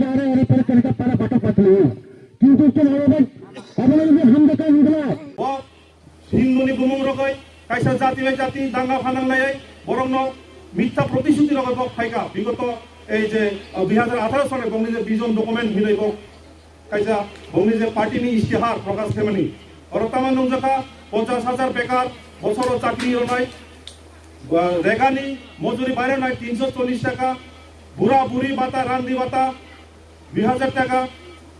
ada ini perkara pada batas patlu. কিন্তু তোমাদের অবলম্বী হামদা কাজ দিলা ও হিন্দুনি গুমুং রকই কাইসা জাতি বাই জাতি দাঙ্গা ফানাংলাই বরং মিথ্যা প্রতিশ্রুতি রকই বক ফাইকা বিগত এই যে 2018 সালে বঙ্গবন্ধুর ভিজন ডকুমেন্ট হিলাই বক কাইসা বঙ্গবন্ধুর পার্টিনি ইশতেহার প্রকাশ থেমানি অরতামান নংজাকা 50,000 বেকার বছর চাকরি নাই রেগানি মজুরি বাইরে নাই 340 টাকা বুড়া বুড়ি ভাতা রান্দি ভাতা 2000 টাকা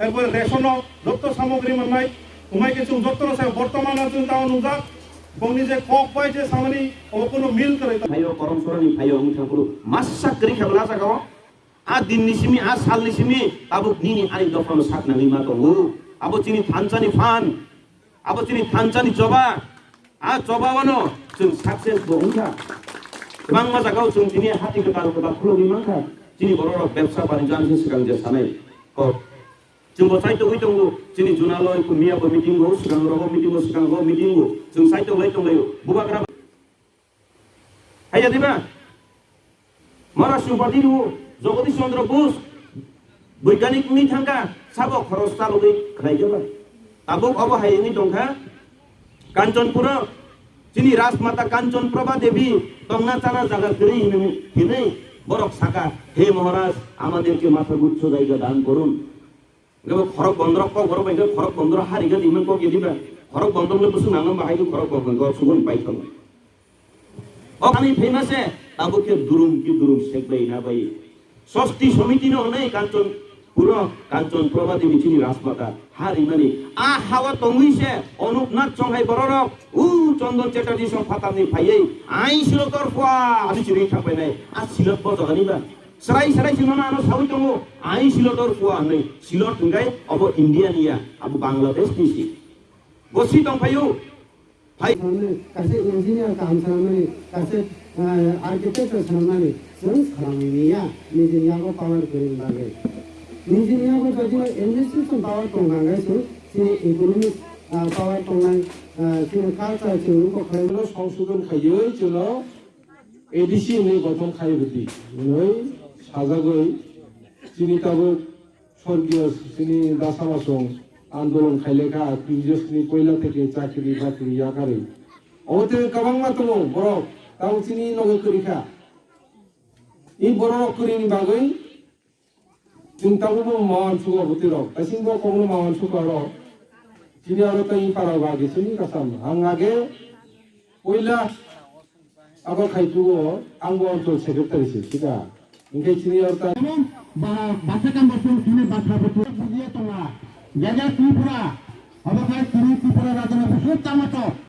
এরপরে রেশন যত সামগ্রী মোনাই উমাই কিছু যত আছে বর্তমান আছে তাও নুজা বংনি যে কক পাই যে সামনি ও কোনো মিল করে ভাইও করম করনি ভাইও মুঠাপুরু মাসা করি খেবলা জাগাও আ দিন নিসিমি আ সাল নিসিমি আবু নিনি আনি দফানো সাকনা নিমা তো আবু চিনি থানচানি ফান আবু চিনি থানচানি জবা আ জবাওয়ানো जों সাকসেস বংখা বাংলা জাগাও जों দিনে হাতি কারো কথা খুলো নিমাখা চিনি বড় ব্যবসা বাণিজ্য আনছে সিগাং যে সানাই ক जों साइटआव दङ जोंनि जुनालय मियाबो मिटिं गो सिगां रगो मिटिं गो सिगां गो मिटिं गो जों साइटआव दङ बुबाग्रा हाया दिबा महाराष्ट्र पार्टी जगदीश चंद्र बोस वैज्ञानिक नि थांगा साबो खरस चालुदै खाइजोबा आबो अबो हायनि दंखा कांचनपुर जोंनि राजमाता कांचन प्रभा देवी तंना चाना जागा गरी हिनै बरक साका हे महाराज আমাদেরকে মাথা গুচ্ছ জায়গা দান করুন খরক বন্দর ঘর বাইকে খরক বন্দর হারিগা ইমান কক গেদিবা খরক বন্দর বসু নাম বাহাইগো খরক বন্দর সুগুন পাইছন ও আমি ফেমাসে তাবুকে দুরুম সেকলাই না ভাই ষষ্ঠী সমিতি নয় কাঞ্চন পুরো কাঞ্চন প্রভা দেবী চিনি রাজমাতা হারিমানি আ হাওয়া তঙ্গিছে অনুপনাথ চংহাই বড়রক উ চন্দন চ্যাটার্জি সং ফাতানি ফাইয়ে আই সিলতর ফা আমি চিনি থাকবাই নাই আ সিলত বজগানিবা serai sinona ano sawi tongo ai silotor fuwa nei silot ngai abo india nia abu bangladesh nisi gosi tong phayu phai kase engineer kam samani kase architect samani sung khamini ya engineer ko power kering lage engineer ko jadi administration power tong ngai su si economic power tong ngai si culture chu ko khaylo সংশোধন খাইয়ে চলো ADC নে গঠন খাইবতি নই সাজাগই চিনি তাবো স্বর্গীয় চিনি দাসামাসং আন্দোলন খাইলেখা প্রিভিয়াসলি পয়লা থেকে চাকরি বাকরি আকারে অতে কাবাংমা তো বড় তাও চিনি নগে করিখা এই বড় করিনি বাগৈ চিন তাবো মাওয়ান সুগা হতে রক তাসিংবো কমলো মাওয়ান সুগা রক চিনি আরো তাই পারা বাগে চিনি কাসাম আং আগে পয়লা আবার খাইতুগো আংবো অঞ্চল secretary seeker Ingkay senior ta basakan bersun sini basra betul budia tonga jaga tripura apa kai tripura rajana busut tamato